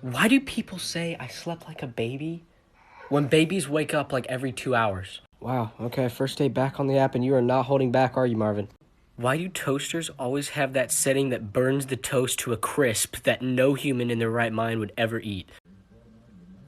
Why do people say I slept like a baby when babies wake up like every 2 hours? Wow, okay, first day back on the app and you are not holding back, are you, Marvin? Why do toasters always have that setting that burns the toast to a crisp that no human in their right mind would ever eat?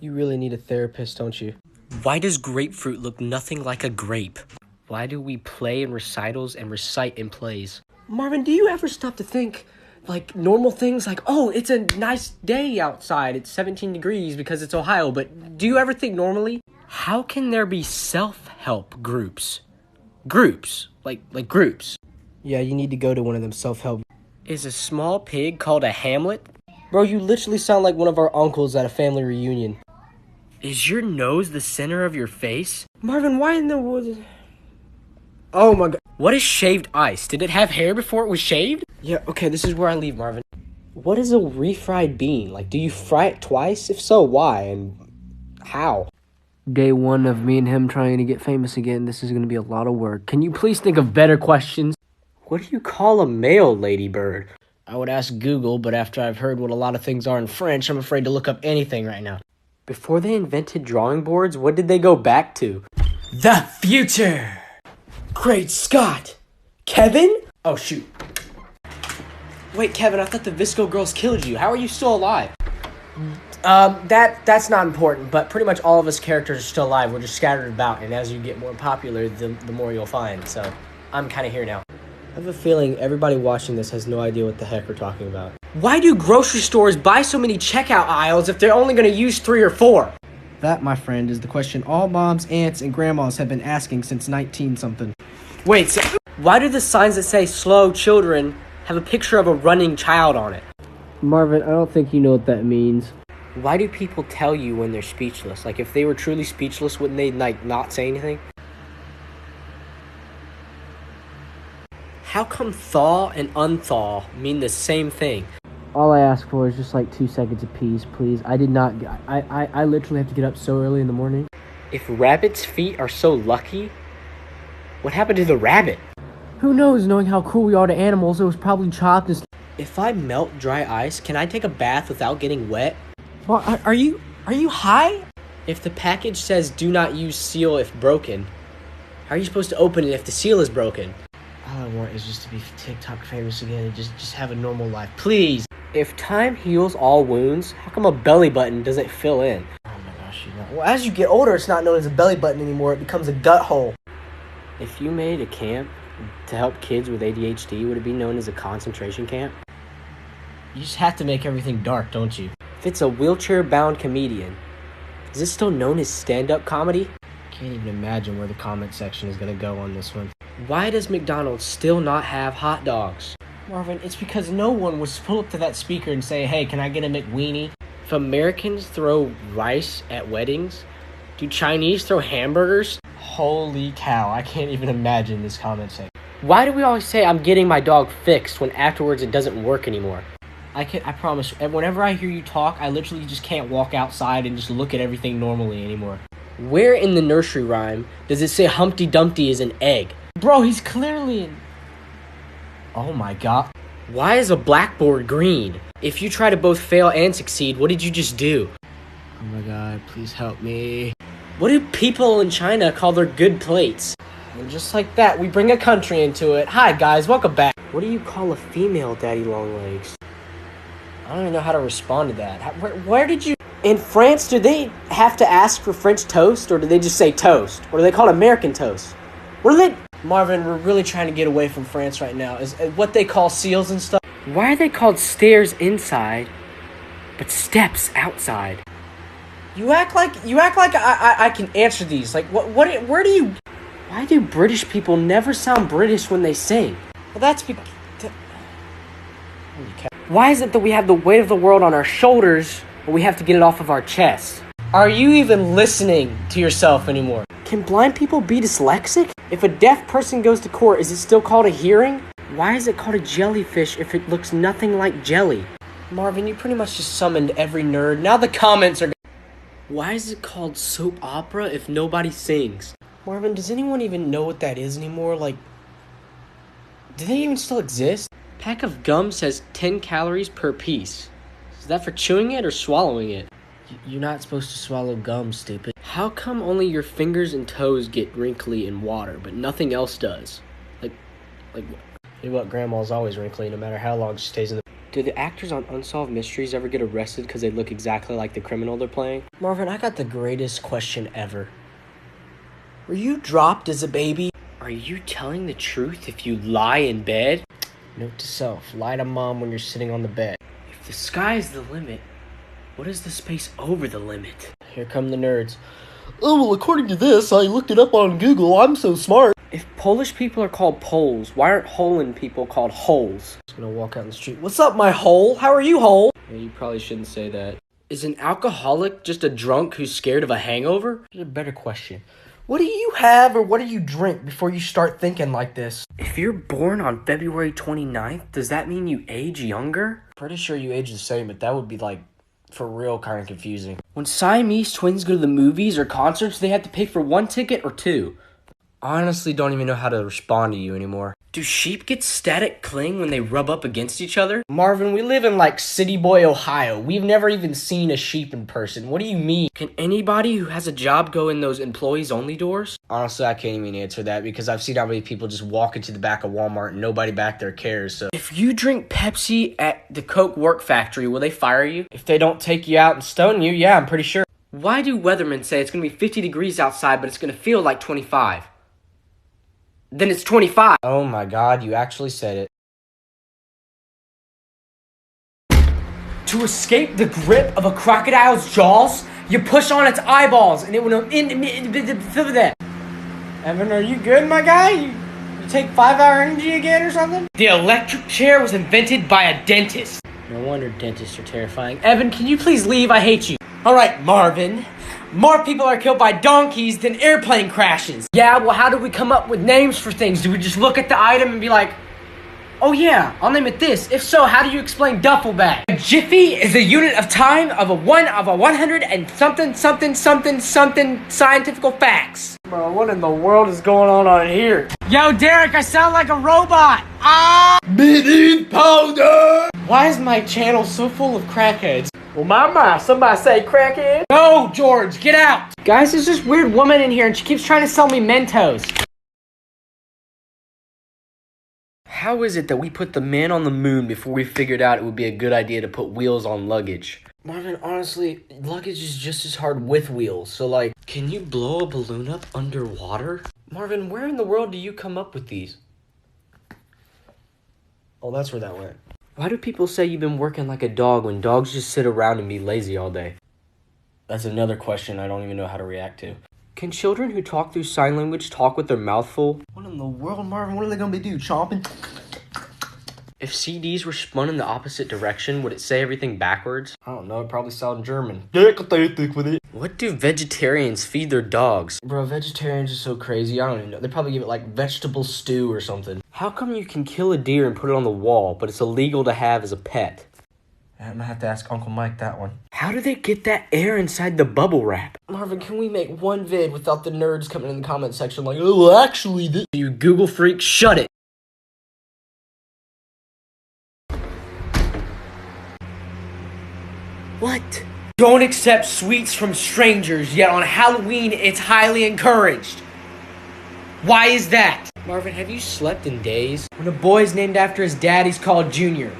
You really need a therapist, don't you? Why does grapefruit look nothing like a grape? Why do we play in recitals and recite in plays? Marvin, do you ever stop to think, like, normal things like, oh, it's a nice day outside, it's 17 degrees because it's Ohio, but do you ever think normally? How can there be self-help groups? Groups. Like groups. Yeah, you need to go to one of them self-help. Is a small pig called a hamlet? Bro, you literally sound like one of our uncles at a family reunion. Is your nose the center of your face? Marvin, why in the woods? Oh my god. What is shaved ice? Did it have hair before it was shaved? Yeah, okay, this is where I leave, Marvin. What is a refried bean? Like, do you fry it twice? If so, why? And how? Day one of me and him trying to get famous again. This is going to be a lot of work. Can you please think of better questions? What do you call a male ladybird? I would ask Google, but after I've heard what a lot of things are in French, I'm afraid to look up anything right now. Before they invented drawing boards, what did they go back to? The future! Great Scott! Kevin? Oh, shoot. Wait, Kevin, I thought the Visco girls killed you. How are you still alive? That's not important, but pretty much all of us characters are still alive. We're just scattered about, and as you get more popular, the more you'll find. So, I'm kind of here now. I have a feeling everybody watching this has no idea what the heck we're talking about. Why do grocery stores buy so many checkout aisles if they're only going to use 3 or 4? That, my friend, is the question all moms, aunts, and grandmas have been asking since 19-something. Wait, so why do the signs that say slow children have a picture of a running child on it? Marvin, I don't think you know what that means. Why do people tell you when they're speechless? Like, if they were truly speechless, wouldn't they, like, not say anything? How come thaw and unthaw mean the same thing? All I ask for is just like 2 seconds of peace, please. I literally have to get up so early in the morning. If rabbits' feet are so lucky, what happened to the rabbit? Who knows, knowing how cruel we are to animals, it was probably chopped and... If I melt dry ice, can I take a bath without getting wet? Well, are you high? If the package says do not use seal if broken, how are you supposed to open it if the seal is broken? All I want is just to be TikTok famous again and just have a normal life. Please! If time heals all wounds, how come a belly button doesn't fill in? Oh my gosh, you know. Well, as you get older, it's not known as a belly button anymore. It becomes a gut hole. If you made a camp to help kids with ADHD, would it be known as a concentration camp? You just have to make everything dark, don't you? If it's a wheelchair-bound comedian, is it still known as stand-up comedy? Can't even imagine where the comment section is going to go on this one. Why does McDonald's still not have hot dogs? Marvin, it's because no one was to pull up to that speaker and say, hey, can I get a McWeenie? If Americans throw rice at weddings, do Chinese throw hamburgers? Holy cow, I can't even imagine this comment section. Why do we always say I'm getting my dog fixed when afterwards it doesn't work anymore? I promise, whenever I hear you talk, I literally just can't walk outside and just look at everything normally anymore. Where in the nursery rhyme does it say Humpty Dumpty is an egg? Bro, he's clearly in... Oh my god. Why is a blackboard green? If you try to both fail and succeed, what did you just do? Oh my god, please help me. What do people in China call their good plates? And just like that, we bring a country into it. Hi guys, welcome back. What do you call a female daddy long legs? I don't even know how to respond to that. Where did you... In France, do they have to ask for French toast, or do they just say toast? Or do they call it American toast? What do they... Marvin, we're really trying to get away from France right now. Is what they call seals and stuff. Why are they called stairs inside, but steps outside? You act like I can answer these. Like, where do you... Why do British people never sound British when they sing? Well, that's because... Why is it that we have the weight of the world on our shoulders, but we have to get it off of our chest? Are you even listening to yourself anymore? Can blind people be dyslexic? If a deaf person goes to court, is it still called a hearing? Why is it called a jellyfish if it looks nothing like jelly? Marvin, you pretty much just summoned every nerd. Now the comments are... Why is it called soap opera if nobody sings? Marvin, does anyone even know what that is anymore? Like, do they even still exist? Pack of gum says 10 calories per piece. Is that for chewing it or swallowing it? You're not supposed to swallow gum, stupid. How come only your fingers and toes get wrinkly in water, but nothing else does? Like, what? Grandma's always wrinkly, no matter how long she stays in the... Do the actors on Unsolved Mysteries ever get arrested because they look exactly like the criminal they're playing? Marvin, I got the greatest question ever. Were you dropped as a baby? Are you telling the truth if you lie in bed? Note to self, lie to mom when you're sitting on the bed. If the sky is the limit, what is the space over the limit? Here come the nerds. Oh, well, according to this, I looked it up on Google. I'm so smart. If Polish people are called Poles, why aren't Holland people called holes? I'm just gonna walk out in the street. What's up, my hole? How are you, hole? Yeah, you probably shouldn't say that. Is an alcoholic just a drunk who's scared of a hangover? Here's a better question. What do you have or what do you drink before you start thinking like this? If you're born on February 29th, does that mean you age younger? Pretty sure you age the same, but that would be like, for real, kind of confusing. When Siamese twins go to the movies or concerts, they have to pay for 1 ticket or 2. Honestly, don't even know how to respond to you anymore. Do sheep get static cling when they rub up against each other? Marvin, we live in like City Boy, Ohio. We've never even seen a sheep in person. What do you mean? Can anybody who has a job go in those employees only doors? Honestly, I can't even answer that because I've seen how many people just walk into the back of Walmart and nobody back there cares. So if you drink Pepsi at the Coke work factory, will they fire you? If they don't take you out and stone you, yeah, I'm pretty sure. Why do weathermen say it's going to be 50 degrees outside, but it's going to feel like 25? Then it's 25. Oh my God, you actually said it. To escape the grip of a crocodile's jaws, you push on its eyeballs and it will... that. Evan, are you good, my guy? You take 5-hour energy again or something? The electric chair was invented by a dentist. No wonder dentists are terrifying. Evan, can you please leave? I hate you. All right, Marvin. More people are killed by donkeys than airplane crashes. Yeah, well, how do we come up with names for things? Do we just look at the item and be like, oh yeah, I'll name it this. If so, how do you explain duffel bag? A jiffy is a unit of time of a 100 and something scientific facts. Bro, what in the world is going on here? Yo, Derek, I sound like a robot. Ah! Mini powder! Why is my channel so full of crackheads? Well, mama, somebody say crackhead? No, George, get out! Guys, there's this weird woman in here and she keeps trying to sell me Mentos. How is it that we put the man on the moon before we figured out it would be a good idea to put wheels on luggage? Marvin, honestly, luggage is just as hard with wheels, so like... Can you blow a balloon up underwater? Marvin, where in the world do you come up with these? Oh, that's where that went. Why do people say you've been working like a dog when dogs just sit around and be lazy all day? That's another question I don't even know how to react to. Can children who talk through sign language talk with their mouth full? What in the world, Marvin? What are they going to do, chomping? If CDs were spun in the opposite direction, would it say everything backwards? I don't know, it probably sound German. What do vegetarians feed their dogs? Bro, vegetarians are so crazy, I don't even know. They probably give it like vegetable stew or something. How come you can kill a deer and put it on the wall, but it's illegal to have as a pet? I'm gonna have to ask Uncle Mike that one. How do they get that air inside the bubble wrap? Marvin, can we make one vid without the nerds coming in the comment section like, oh, well, actually, this... You Google freak, shut it! What? Don't accept sweets from strangers, yet on Halloween it's highly encouraged. Why is that? Marvin, have you slept in days? When a boy's named after his dad, he's called Junior.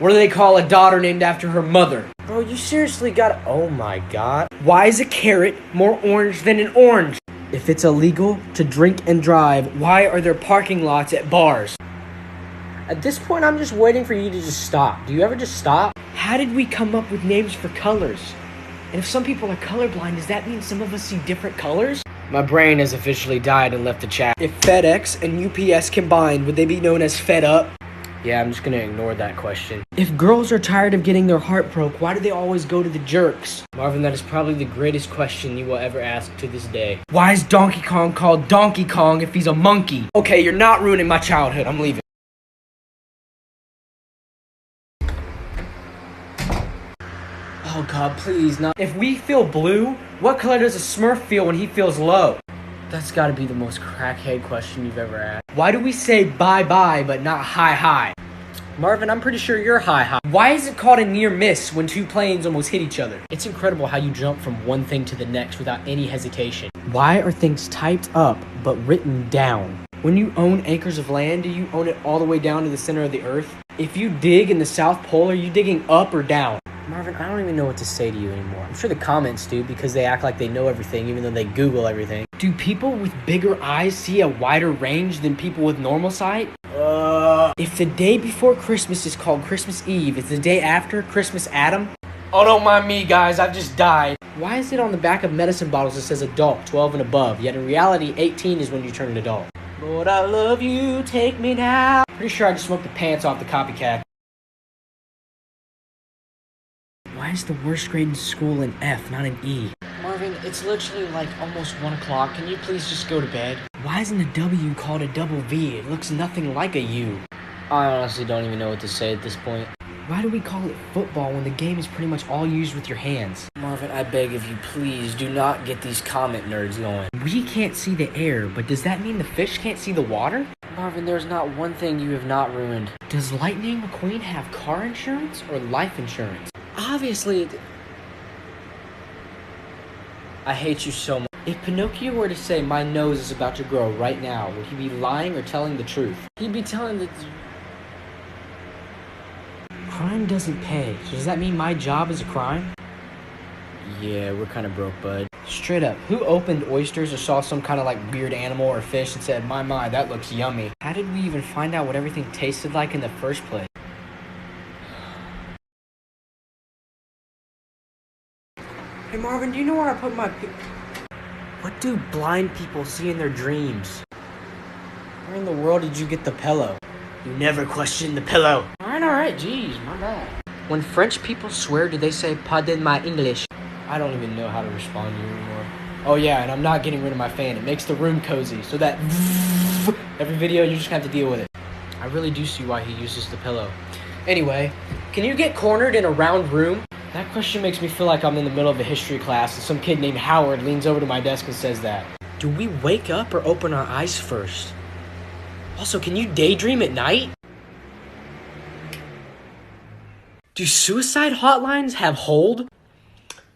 What do they call a daughter named after her mother? Bro, you seriously got... Oh my God. Why is a carrot more orange than an orange? If it's illegal to drink and drive, why are there parking lots at bars? At this point, I'm just waiting for you to just stop. Do you ever just stop? How did we come up with names for colors? And if some people are colorblind, does that mean some of us see different colors? My brain has officially died and left the chat. If FedEx and UPS combined, would they be known as Fed Up? Yeah, I'm just gonna ignore that question. If girls are tired of getting their heart broke, why do they always go to the jerks? Marvin, that is probably the greatest question you will ever ask to this day. Why is Donkey Kong called Donkey Kong if he's a monkey? Okay, you're not ruining my childhood. I'm leaving. Oh God, please, not. If we feel blue, what color does a Smurf feel when he feels low? That's gotta be the most crackhead question you've ever asked. Why do we say bye-bye but not hi-hi? Marvin, I'm pretty sure you're high. Why is it called a near miss when two planes almost hit each other? It's incredible how you jump from one thing to the next without any hesitation. Why are things typed up but written down? When you own acres of land, do you own it all the way down to the center of the earth? If you dig in the South Pole, are you digging up or down? Marvin, I don't even know what to say to you anymore. I'm sure the comments do because they act like they know everything even though they Google everything. Do people with bigger eyes see a wider range than people with normal sight? If the day before Christmas is called Christmas Eve, is the day after Christmas Adam? Oh, don't mind me, guys. I've just died. Why is it on the back of medicine bottles that says adult, 12 and above, yet in reality, 18 is when you turn an adult? Lord, I love you, take me now. Pretty sure I just smoked the pants off the copycat. Why is the worst grade in school an F, not an E? Marvin, it's literally like almost 1 o'clock. Can you please just go to bed? Why isn't a W called a double V? It looks nothing like a U. I honestly don't even know what to say at this point. Why do we call it football when the game is pretty much all used with your hands? Marvin, I beg of you, please do not get these comment nerds going. We can't see the air, but does that mean the fish can't see the water? Marvin, there's not one thing you have not ruined. Does Lightning McQueen have car insurance or life insurance? Obviously, I hate you so much. If Pinocchio were to say, my nose is about to grow right now, would he be lying or telling the truth? He'd be telling the... Crime doesn't pay, so does that mean my job is a crime? Yeah, we're kind of broke, bud. Straight up, who opened oysters or saw some kind of like weird animal or fish and said, my, that looks yummy? How did we even find out what everything tasted like in the first place? Hey Marvin, do you know where I put my What do blind people see in their dreams? Where in the world did you get the pillow? You never question the pillow. Alright, geez, my bad. When French people swear, do they say, pardon my English? I don't even know how to respond to you anymore. Oh yeah, and I'm not getting rid of my fan. It makes the room cozy, so that every video, you're just gonna have to deal with it. I really do see why he uses the pillow. Anyway, can you get cornered in a round room? That question makes me feel like I'm in the middle of a history class and some kid named Howard leans over to my desk and says that. Do we wake up or open our eyes first? Also, can you daydream at night? Do suicide hotlines have hold?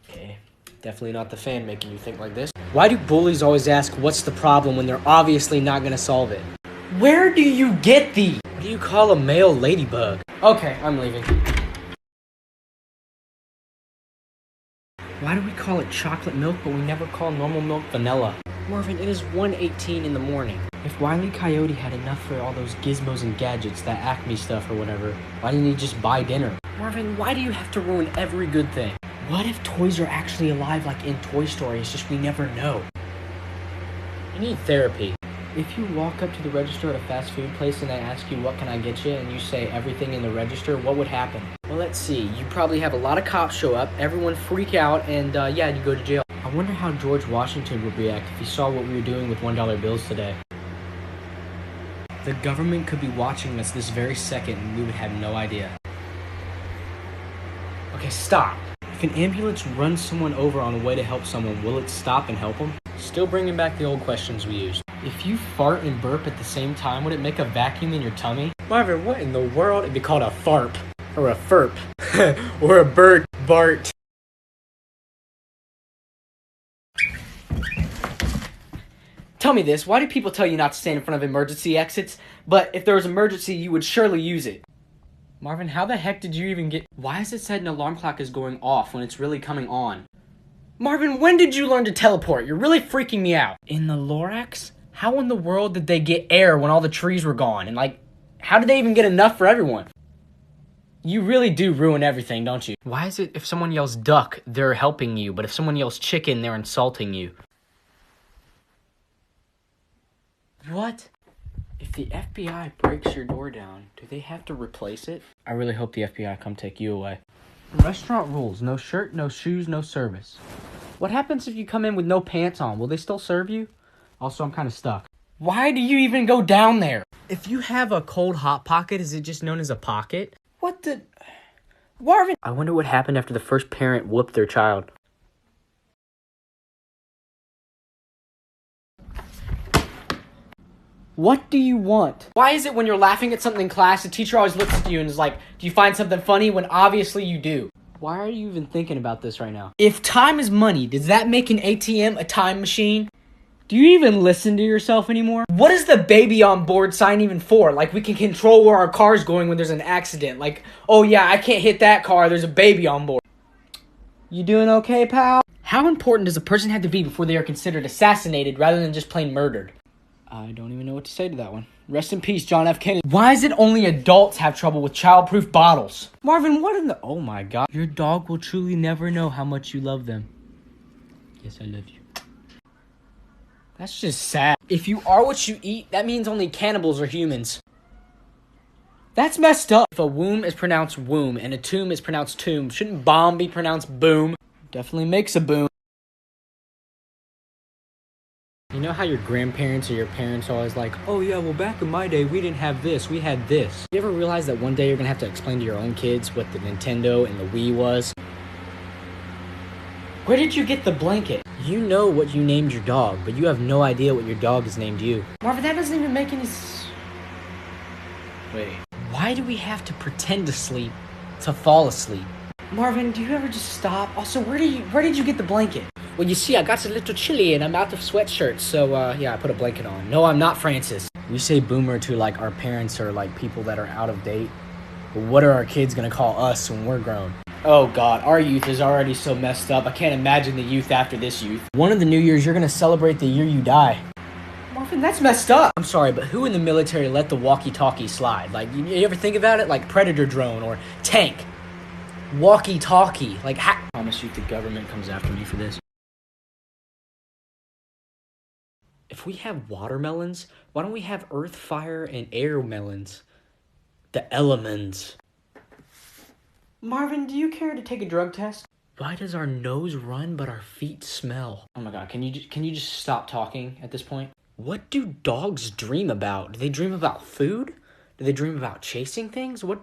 Okay, definitely not the fan making you think like this. Why do bullies always ask what's the problem when they're obviously not gonna solve it? Where do you get these? What do you call a male ladybug? Okay, I'm leaving. Why do we call it chocolate milk, but we never call normal milk vanilla? Marvin, it is 1:18 in the morning. If Wile E. Coyote had enough for all those gizmos and gadgets, that Acme stuff or whatever, why didn't he just buy dinner? Marvin, why do you have to ruin every good thing? What if toys are actually alive like in Toy Story? It's just we never know. You need therapy. If you walk up to the register at a fast food place and they ask you, what can I get you? And you say everything in the register, what would happen? Well, let's see. You probably have a lot of cops show up, everyone freak out, and yeah, you go to jail. I wonder how George Washington would react if he saw what we were doing with $1 bills today. The government could be watching us this very second and we would have no idea. Okay, stop. If an ambulance runs someone over on the way to help someone, will it stop and help them? Still bringing back the old questions we used. If you fart and burp at the same time, would it make a vacuum in your tummy? Marvin, what in the world? It'd be called a farp. Or a furp. Or a bird Bart. Tell me this, why do people tell you not to stand in front of emergency exits, but if there was an emergency, you would surely use it? Marvin, how the heck did you even get... Why is it said an alarm clock is going off when it's really coming on? Marvin, when did you learn to teleport? You're really freaking me out. In the Lorax? How in the world did they get air when all the trees were gone? And like, how did they even get enough for everyone? You really do ruin everything, don't you? Why is it if someone yells duck, they're helping you, but if someone yells chicken, they're insulting you? What? If the FBI breaks your door down, do they have to replace it? I really hope the FBI come take you away. Restaurant rules. No shirt, no shoes, no service. What happens if you come in with no pants on? Will they still serve you? Also, I'm kind of stuck. Why do you even go down there? If you have a cold hot pocket, is it just known as a pocket? What the... Marvin! I wonder what happened after the first parent whooped their child. What do you want? Why is it when you're laughing at something in class, the teacher always looks at you and is like, do you find something funny, when obviously you do? Why are you even thinking about this right now? If time is money, does that make an ATM a time machine? Do you even listen to yourself anymore? What is the baby on board sign even for? Like, we can control where our car's going when there's an accident. Like, oh yeah, I can't hit that car, there's a baby on board. You doing okay, pal? How important does a person have to be before they are considered assassinated rather than just plain murdered? I don't even know what to say to that one. Rest in peace, John F. Kennedy. Why is it only adults have trouble with childproof bottles? Marvin, what in the... Oh my god. Your dog will truly never know how much you love them. Yes, I love you. That's just sad. If you are what you eat, that means only cannibals are humans. That's messed up. If a womb is pronounced womb and a tomb is pronounced tomb, shouldn't bomb be pronounced boom? Definitely makes a boom. You know how your grandparents or your parents are always like, Oh yeah, well back in my day, we didn't have this, we had this. you ever realize that one day you're gonna have to explain to your own kids what the Nintendo and the Wii was? Where did you get the blanket? You know what you named your dog, but you have no idea what your dog has named you. Marvin, that doesn't even make any Wait. Why do we have to pretend to sleep to fall asleep? Marvin, do you ever just stop? Also, where did you get the blanket? Well, you see, I got a little chilly and I'm out of sweatshirts, so yeah, I put a blanket on. No, I'm not Francis. We say boomer to like our parents or like people that are out of date. But what are our kids gonna call us when we're grown? Oh god, our youth is already so messed up. I can't imagine the youth after this youth. One of the New Year's, you're gonna celebrate the year you die. Marvin, that's messed up. I'm sorry, but who in the military let the walkie-talkie slide? Like, you ever think about it? Like Predator drone or tank. Walkie-talkie. Like, I promise you the government comes after me for this. If we have watermelons, why don't we have earth, fire, and air melons? The elements. Marvin, do you care to take a drug test? Why does our nose run but our feet smell? Oh my god, can you just stop talking at this point? What do dogs dream about? Do they dream about food? Do they dream about chasing things? What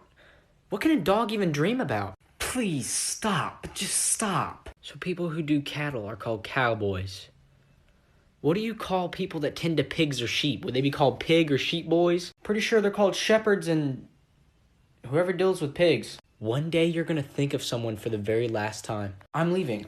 can a dog even dream about? Please stop. Just stop. So people who do cattle are called cowboys. What do you call people that tend to pigs or sheep? Would they be called pig or sheep boys? Pretty sure they're called shepherds and whoever deals with pigs. One day you're gonna think of someone for the very last time. I'm leaving.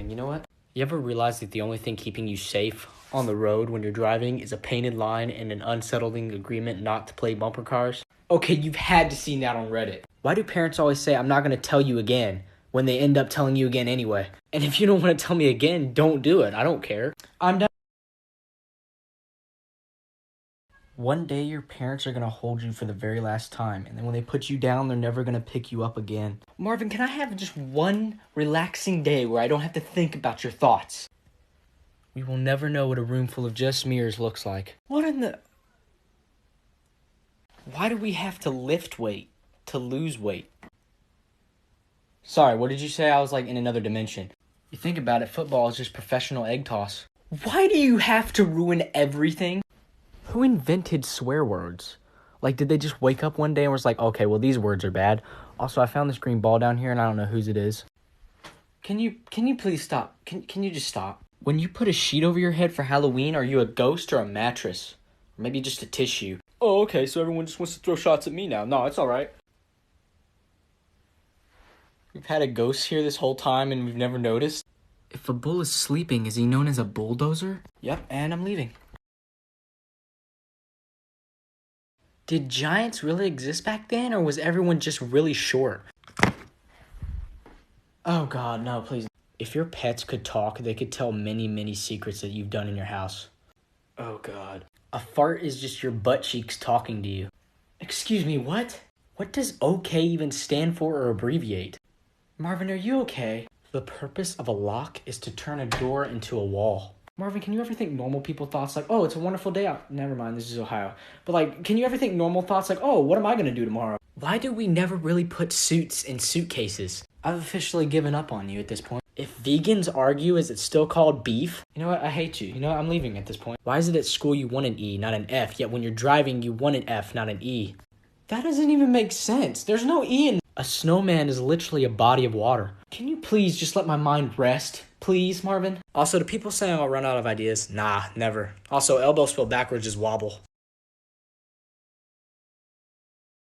You know what? You ever realize that the only thing keeping you safe on the road when you're driving is a painted line and an unsettling agreement not to play bumper cars? Okay, you've had to see that on Reddit. Why do parents always say, I'm not gonna tell you again, when they end up telling you again anyway? And if you don't want to tell me again, don't do it. I don't care. I'm done. One day your parents are going to hold you for the very last time, and then when they put you down, they're never going to pick you up again. Marvin, can I have just one relaxing day where I don't have to think about your thoughts? We will never know what a room full of just mirrors looks like. What in the... Why do we have to lift weight to lose weight? Sorry, what did you say? I was like in another dimension. You think about it, football is just professional egg toss. Why do you have to ruin everything? Who invented swear words? Like, did they just wake up one day and was like, okay, well, these words are bad. Also, I found this green ball down here, and I don't know whose it is. Can you please stop? Can you just stop? When you put a sheet over your head for Halloween, are you a ghost or a mattress? Or maybe just a tissue? Oh, okay, so everyone just wants to throw shots at me now. No, it's all right. We've had a ghost here this whole time, and we've never noticed. If a bull is sleeping, is he known as a bulldozer? Yep, and I'm leaving. Did giants really exist back then, or was everyone just really short? Oh god, no, please. If your pets could talk, they could tell many, many secrets that you've done in your house. Oh god. A fart is just your butt cheeks talking to you. Excuse me, what? What does OK even stand for or abbreviate? Marvin, are you okay? The purpose of a lock is to turn a door into a wall. Marvin, can you ever think normal people thoughts like, oh, it's a wonderful day out? Never mind, this is Ohio. But like, can you ever think normal thoughts like, oh, what am I gonna do tomorrow? Why do we never really put suits in suitcases? I've officially given up on you at this point. If vegans argue, is it still called beef? You know what, I hate you. You know what, I'm leaving at this point. Why is it at school you want an E, not an F, yet when you're driving you want an F, not an E? That doesn't even make sense. There's no E in... A snowman is literally a body of water. Can you please just let my mind rest? Please, Marvin? Also, do people saying I'll run out of ideas? Nah, never. Also, elbow spelled backwards is wobble.